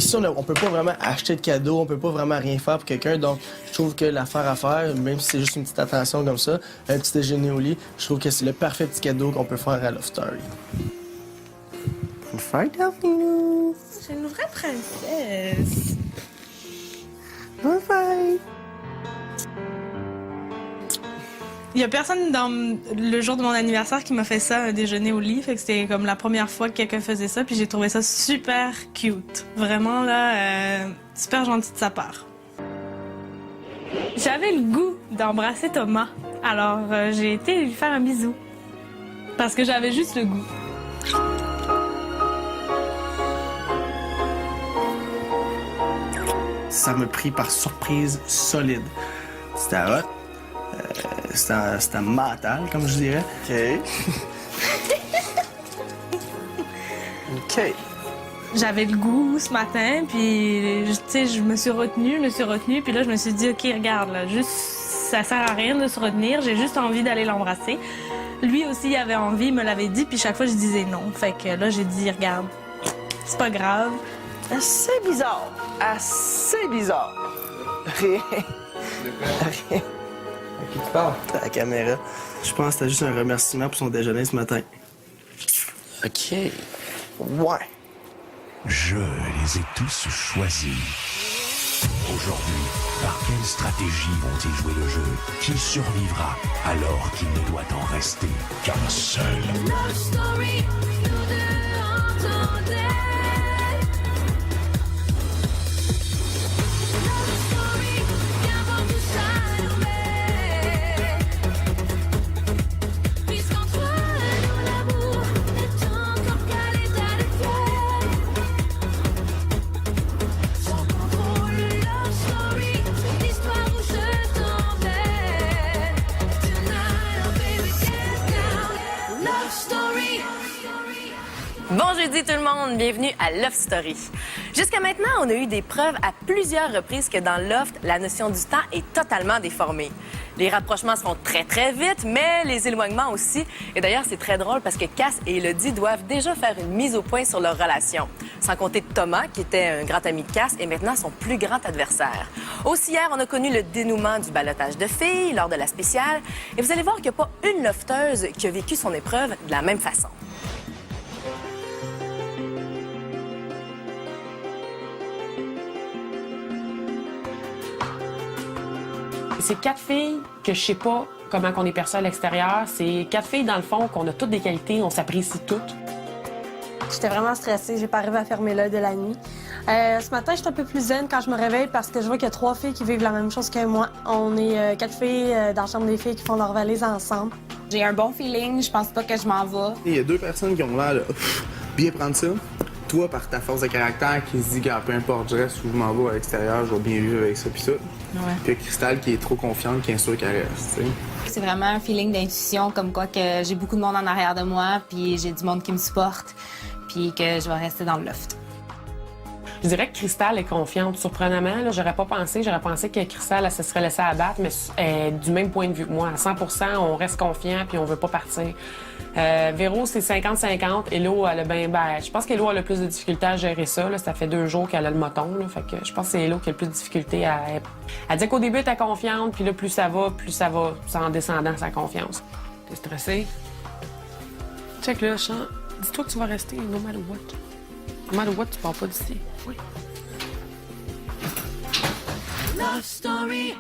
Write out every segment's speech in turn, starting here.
ici, on peut pas vraiment acheter de cadeaux, on peut pas vraiment rien faire pour quelqu'un. Donc, je trouve que l'affaire à faire, même si c'est juste une petite attention comme ça, un petit déjeuner au lit, je trouve que c'est le parfait petit cadeau qu'on peut faire à Love Story. Bonne fête, Daphne! C'est une vraie princesse. Bonne fête! Il y a personne le jour de mon anniversaire qui m'a fait ça, un déjeuner au lit. Fait que c'était comme la première fois que quelqu'un faisait ça. Puis j'ai trouvé ça super cute. Vraiment, là, super gentil de sa part. J'avais le goût d'embrasser Thomas. Alors, j'ai été lui faire un bisou. Parce que j'avais juste le goût. Ça m'a pris par surprise solide. C'était hot. C'était mental, comme je dirais. OK. OK. J'avais le goût ce matin, puis tu sais, je me suis retenue, puis là, je me suis dit, OK, regarde, là, juste, ça sert à rien de se retenir, j'ai juste envie d'aller l'embrasser. Lui aussi, il avait envie, il me l'avait dit, puis chaque fois, je disais non. Fait que là, j'ai dit, regarde, c'est pas grave. Assez bizarre. Assez bizarre. Rien. Rien. À qui tu parles? À la caméra. Je pense que c'était juste un remerciement pour son déjeuner ce matin. OK. Ouais. Je les ai tous choisis. Aujourd'hui, par quelle stratégie vont-ils jouer le jeu? Qui survivra alors qu'il ne doit en rester qu'un seul? Love story, nous deux entendez. Love story, viens voir tout ça nous met. Puisqu'entre nous l'amour est encore qu'à l'état de fait. Sans contrôle, love story, l'histoire où je t'emmène. Tonight, oh baby, get down. Love story. Bon jeudi tout le monde, bienvenue à Love Story. Jusqu'à maintenant, on a eu des preuves à plusieurs reprises que dans Loft, la notion du temps est totalement déformée. Les rapprochements se font très très vite, mais les éloignements aussi. Et d'ailleurs, c'est très drôle parce que Cass et Elodie doivent déjà faire une mise au point sur leur relation. Sans compter Thomas, qui était un grand ami de Cass et maintenant son plus grand adversaire. Aussi hier, on a connu le dénouement du ballottage de filles lors de la spéciale. Et vous allez voir qu'il n'y a pas une lofteuse qui a vécu son épreuve de la même façon. C'est 4 filles que je sais pas comment on est perçu à l'extérieur. C'est 4 filles, dans le fond, qu'on a toutes des qualités, on s'apprécie toutes. J'étais vraiment stressée, j'ai pas arrivé à fermer l'œil de la nuit. Ce matin, j'étais un peu plus zen quand je me réveille parce que je vois qu'il y a 3 filles qui vivent la même chose que moi. On est 4 filles dans la chambre des filles qui font leur valise ensemble. J'ai un bon feeling, je pense pas que je m'en vais. Il y a 2 personnes qui ont l'air de bien prendre ça. Toi, par ta force de caractère, qui se dit que peu importe, je reste ou je m'en vais à l'extérieur, je vais bien vivre avec ça pis ça. Ouais. Puis Cristal qui est trop confiante, qui est sûre qu'elle reste, tu sais. C'est vraiment un feeling d'intuition, comme quoi que j'ai beaucoup de monde en arrière de moi, puis j'ai du monde qui me supporte, puis que je vais rester dans le loft. Je dirais que Cristal est confiante, surprenamment. Là, j'aurais pensé que Cristal, elle se serait laissée abattre, mais du même point de vue que moi. À 100%, on reste confiant puis on veut pas partir. Véro, c'est 50-50. Hello, elle a je pense qu'Hello a le plus de difficultés à gérer ça. Là. Ça fait 2 jours qu'elle a le moton. Là. Fait que je pense que c'est Hello qui a le plus de difficultés à... Elle dit qu'au début, elle était confiante, puis là, plus ça va, c'est en descendant sa confiance. T'es stressé? Check là, Chant. Dis-toi que tu vas rester, no matter what. No matter what, tu pars pas d'ici. Oui. Love story.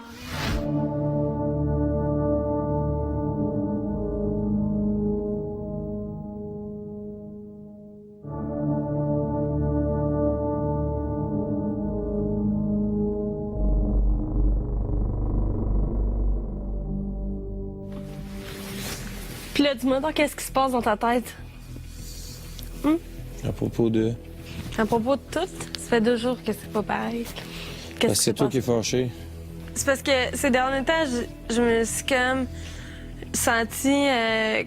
Puis là, dis-moi donc, qu'est-ce qui se passe dans ta tête? À propos de... À propos de tout, ça fait 2 jours que c'est pas pareil. Parce que c'est toi qui es fâché. C'est parce que ces derniers temps, je me suis comme senti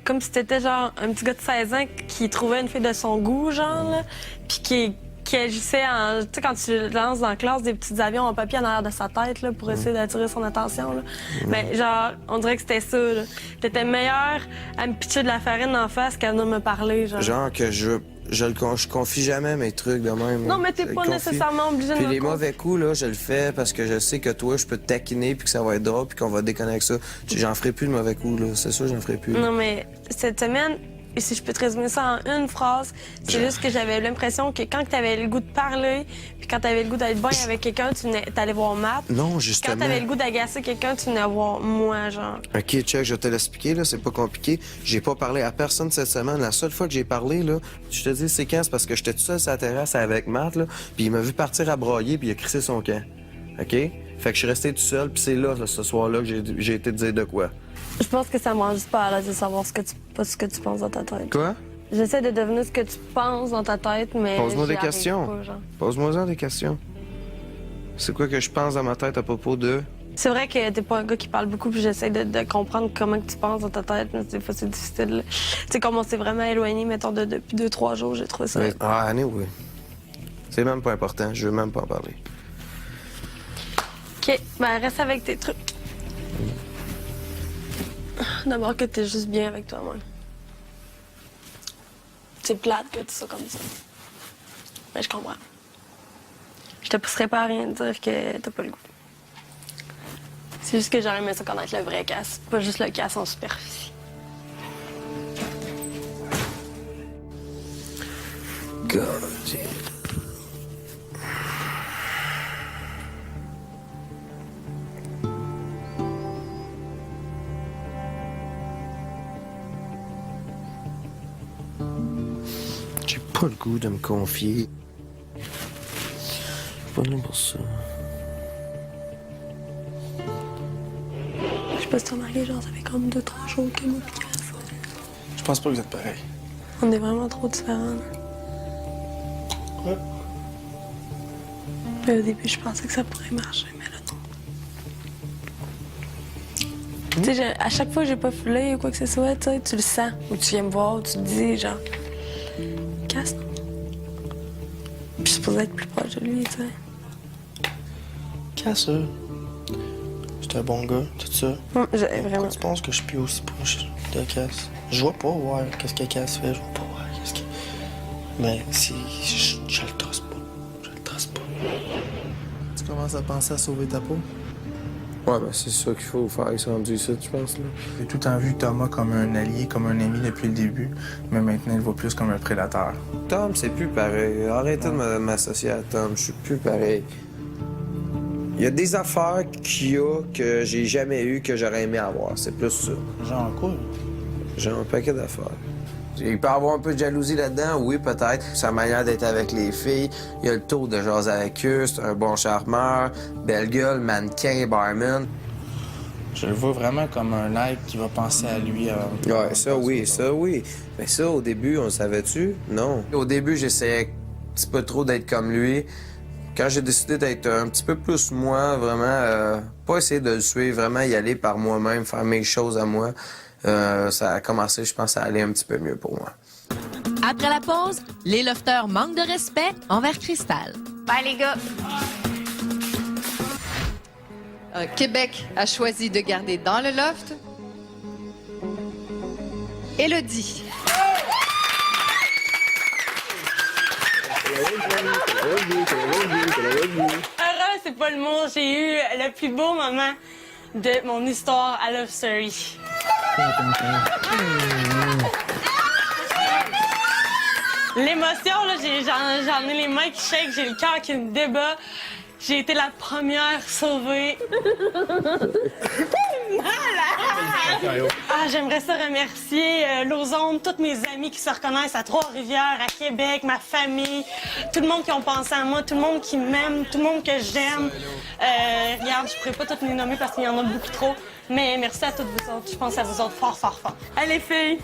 comme si t'étais genre un petit gars de 16 ans qui trouvait une fille de son goût, genre, là, puis qui agissait en... Tu sais, quand tu lances dans la classe des petits avions en papier en arrière de sa tête, là, pour essayer d'attirer son attention, là. Mais genre, on dirait que c'était ça, là. T'étais meilleur à me pitcher de la farine en face qu'à venir me parler, genre. Genre que je je confie jamais mes trucs de même. Non, mais t'es Je le pas confie. nécessairement obligé de Puis me les le confier. mauvais coups, là, je le fais parce que je sais que toi, je peux te taquiner puis que ça va être drôle puis qu'on va déconner avec ça. J'en ferai plus de mauvais coups, là. C'est sûr, j'en ferai plus. Non, mais cette semaine, et si je peux te résumer ça en une phrase, c'est juste que j'avais l'impression que quand t'avais le goût de parler, puis quand t'avais le goût d'être bien avec quelqu'un, t'allais voir Matt. Non, Quand justement. t'avais le goût d'agacer quelqu'un, tu venais voir moi, genre. OK, check, je vais te l'expliquer, là, c'est pas compliqué. J'ai pas parlé à personne cette semaine. La seule fois que j'ai parlé, là, je te dis, c'est quand? C'est parce que j'étais tout seul sur la terrasse avec Matt, là, puis il m'a vu partir à broyer, puis il a crissé son camp. OK? Fait que je suis resté tout seul, puis c'est là, ce soir-là, que j'ai été te dire de quoi. Je pense que ça me rend juste pas à l'aise de savoir pas ce que tu penses dans ta tête. Quoi? J'essaie de deviner ce que tu penses dans ta tête, mais. Pose-moi j'y des arrive questions. pas, genre. Pose-moi des questions. C'est quoi que je pense dans ma tête à propos de... C'est vrai que t'es pas un gars qui parle beaucoup, puis j'essaie de comprendre comment que tu penses dans ta tête, mais des fois c'est difficile. Tu sais, comme on s'est vraiment éloigné, mettons, depuis 2-3 jours, j'ai trouvé ça. Ah, anyway. C'est même pas important, je veux même pas en parler. OK, ben reste avec tes trucs. D'abord que t'es juste bien avec toi-même. C'est plate que tu sois comme ça. Mais je comprends. Je te pousserai pas à rien de dire que t'as pas le goût. C'est juste que j'aurais aimé ça connaître le vrai Cass, pas juste le Cass en superficie. God. J'ai pas le goût de me confier. Pas là pour ça. Je sais pas si t'as remarqué, genre, ça fait comme 2-3 jours que moi pis Cass, Je pense pas que vous êtes pareil. on est vraiment trop différents. Ouais. Puis au début, je pensais que ça pourrait marcher, mais là, non. Tu sais, à chaque fois que j'ai pas foulé ou quoi que ce soit, tu le sens. Ou tu viens me voir, ou tu te dis, genre, Cass, non. Puis je suis supposée être plus proche de lui, tu sais. Cass, c'est un bon gars, tout ça. J'ai vraiment. Pourquoi tu penses que je suis plus aussi proche de Cass? Je vois pas voir qu'est-ce que Cass fait, je vois pas voir qu'est-ce que... Mais si... Je le trace pas. Je le trace pas. Tu commences à penser à sauver ta peau? Ouais, ben c'est ça qu'il faut faire, ça rendu ça, je pense, là. J'ai tout le temps vu Thomas comme un allié, comme un ami depuis le début, mais maintenant il le voit plus comme un prédateur. Tom, c'est plus pareil. Arrêtez de m'associer à Tom, je suis plus pareil. Il y a des affaires qu'il y a que j'ai jamais eu que j'aurais aimé avoir, c'est plus ça. Genre quoi? J'ai un paquet d'affaires. Il peut y avoir un peu de jalousie là-dedans, oui, peut-être. Sa manière d'être avec les filles, il a le tour de jaser avec eux, c'est un bon charmeur, belle gueule, mannequin, barman. Je le vois vraiment comme un être qui va penser à lui. Ouais, ça oui. Mais ça, au début, on le savait-tu? Non. Au début, j'essayais un petit peu trop d'être comme lui. Quand j'ai décidé d'être un petit peu plus moi, vraiment, pas essayer de le suivre, vraiment y aller par moi-même, faire mes choses à moi, ça a commencé, je pense, à aller un petit peu mieux pour moi. Après la pause, les lofters manquent de respect envers Cristal. Bye, les gars. Québec a choisi de garder dans le loft Élodie. Heureux, c'est pas le mot. J'ai eu le plus beau moment de mon histoire à Love Story. L'émotion, là, j'en ai les mains qui shake, j'ai le cœur qui me débat. J'ai été la première sauvée. Ah, j'aimerais ça remercier Lausanne, toutes mes amies qui se reconnaissent à Trois-Rivières, à Québec, ma famille, tout le monde qui ont pensé à moi, tout le monde qui m'aime, tout le monde que j'aime. Regarde, je pourrais pas toutes les nommer parce qu'il y en a beaucoup trop, mais merci à toutes vous autres. Je pense à vous autres fort, fort, fort. Allez, filles!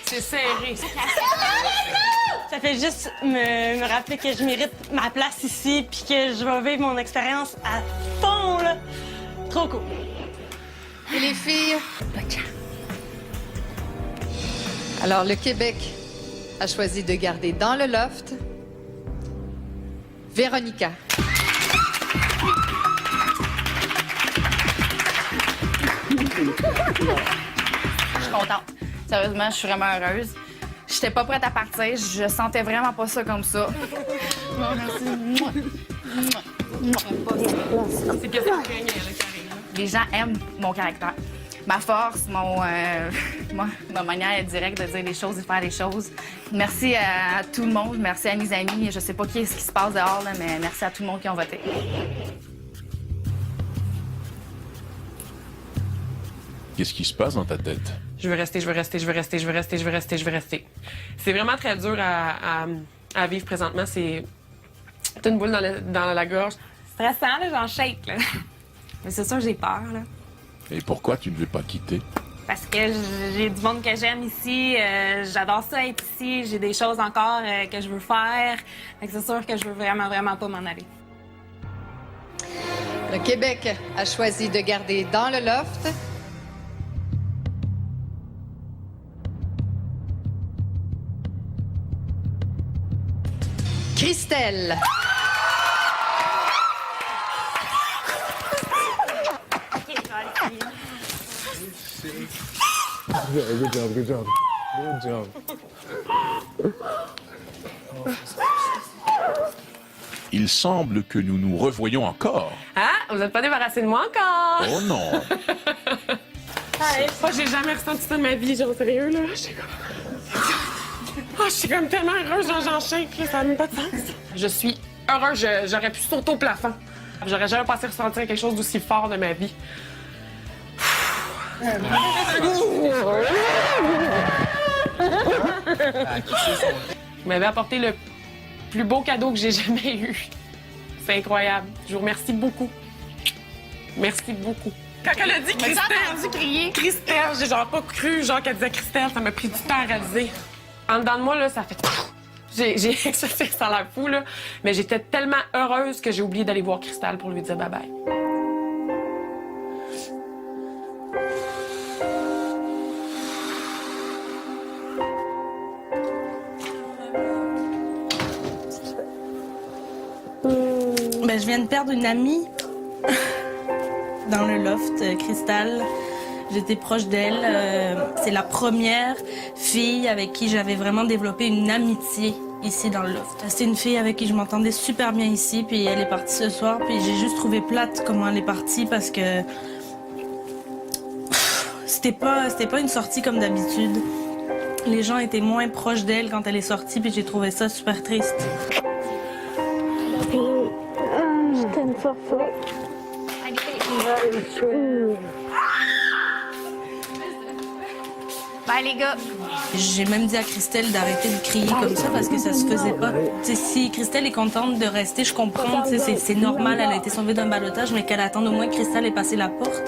C'est serré. Ça fait juste me rappeler que je mérite ma place ici puis que je vais vivre mon expérience à fond, là. Trop cool. Et les filles? Alors, le Québec a choisi de garder dans le loft Véronica. Je suis contente. Sérieusement, je suis vraiment heureuse. J'étais pas prête à partir. Je sentais vraiment pas ça comme ça. Bon, merci. C'est que ça craignait, le carré. Les gens aiment mon caractère. Ma force, ma manière directe de dire les choses et de faire les choses. Merci à tout le monde. Merci à mes amis. Je sais pas ce qui se passe dehors, là, mais merci à tout le monde qui ont voté. Qu'est-ce qui se passe dans ta tête? Je veux rester. C'est vraiment très dur à vivre présentement. C'est une boule dans la gorge. Stressant, là, j'en shake, là. Mais c'est sûr que j'ai peur, là. Et pourquoi tu ne veux pas quitter? Parce que j'ai du monde que j'aime ici. J'adore ça être ici. J'ai des choses encore que je veux faire. Fait que c'est sûr que je veux vraiment, vraiment pas m'en aller. Le Québec a choisi de garder dans le loft Christelle. Good job. Il semble que nous nous revoyons encore. Ah, vous n'êtes pas débarrassé de moi encore? Oh non! Oh, j'ai jamais ressenti ça de ma vie, genre sérieux, là. Je suis comme tellement heureuse, genre j'enchaîne, là, ça n'a même pas de sens. Je suis heureuse, j'aurais pu sauter au plafond. J'aurais jamais pensé ressentir quelque chose d'aussi fort de ma vie. Vous m'avez apporté le plus beau cadeau que j'ai jamais eu. C'est incroyable. Je vous remercie beaucoup. Merci beaucoup. Quand elle a dit Christelle, entendu crier. Christelle, j'ai genre pas cru genre qu'elle disait Christelle, ça m'a pris du temps à réaliser. En dedans de moi, là, ça fait... J'ai exercé, ça a l'air fou, là. Mais j'étais tellement heureuse que j'ai oublié d'aller voir Christelle pour lui dire bye-bye. Ben, je viens de perdre une amie dans le loft, Christelle. J'étais proche d'elle. C'est la première fille avec qui j'avais vraiment développé une amitié ici dans le loft. C'est une fille avec qui je m'entendais super bien ici, puis elle est partie ce soir, puis j'ai juste trouvé plate comment elle est partie parce que c'était pas une sortie comme d'habitude. Les gens étaient moins proches d'elle quand elle est sortie, puis j'ai trouvé ça super triste. Je t'aime fort fort. Bye, les gars. J'ai même dit à Christelle d'arrêter de crier comme ça parce que ça se faisait pas. T'sais, si Christelle est contente de rester, je comprends, c'est normal, elle a été sauvée d'un ballottage, mais qu'elle attende au moins que Christelle ait passé la porte.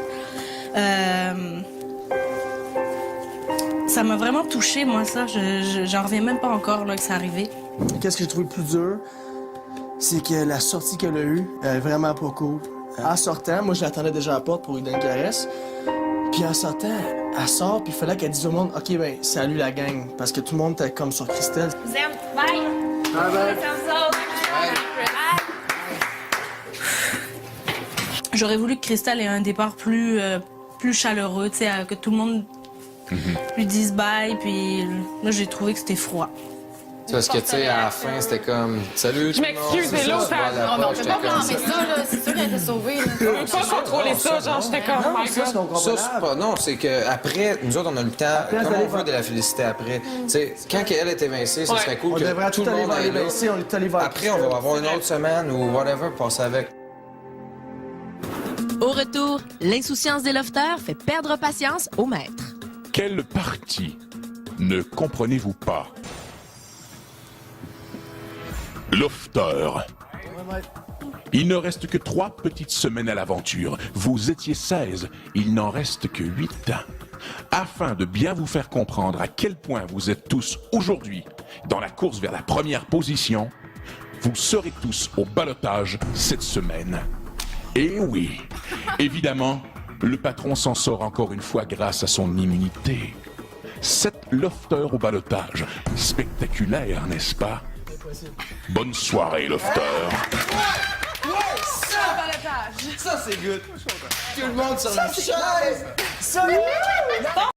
Ça m'a vraiment touchée, moi, ça. J'en reviens même pas encore là, que ça arrivé. Qu'est-ce que j'ai trouvé le plus dur? C'est que la sortie qu'elle a eue, elle est vraiment pas cool. En sortant, moi, je l'attendais déjà à la porte pour lui donner une caresse. Puis en sortant, elle sort, puis il fallait qu'elle dise au monde, OK, ben, salut la gang. Parce que tout le monde était comme sur Christelle. Vous aime. Bye. Bye. J'aurais voulu que Christelle ait un départ plus chaleureux, tu sais, que tout le monde lui dise bye, puis là, j'ai trouvé que c'était froid. Parce que, tu sais, à la fin, c'était comme salut. Je m'excuse, c'est là où ça. Non, mais on peut pas blâmer ça, là. C'est sûr qu'elle était sauvée, là. Je peux pas contrôler ça, genre, j'étais comme, oh my God. Ça, c'est pas. Non, c'est qu'après, nous autres, on a le temps, comme on veut, de la féliciter après. Tu sais, quand elle est évincée, ce serait cool On que devrait tout tout le aller monde vers aille les là. laissés, on est allé vers Après, on va avoir une autre semaine ou whatever, passer avec. Au retour, l'insouciance des lofters fait perdre patience au maître. Quelle partie ne comprenez-vous pas? Lofter. Il ne reste que 3 petites semaines à l'aventure. Vous étiez 16, il n'en reste que 8. Afin de bien vous faire comprendre à quel point vous êtes tous aujourd'hui dans la course vers la première position, vous serez tous au ballottage cette semaine. Et oui, évidemment, le patron s'en sort encore une fois grâce à son immunité. 7 lofters au ballottage. Spectaculaire, n'est-ce pas? Bonne soirée, Lofter. Ça, c'est good. Tout le monde sur la chaise.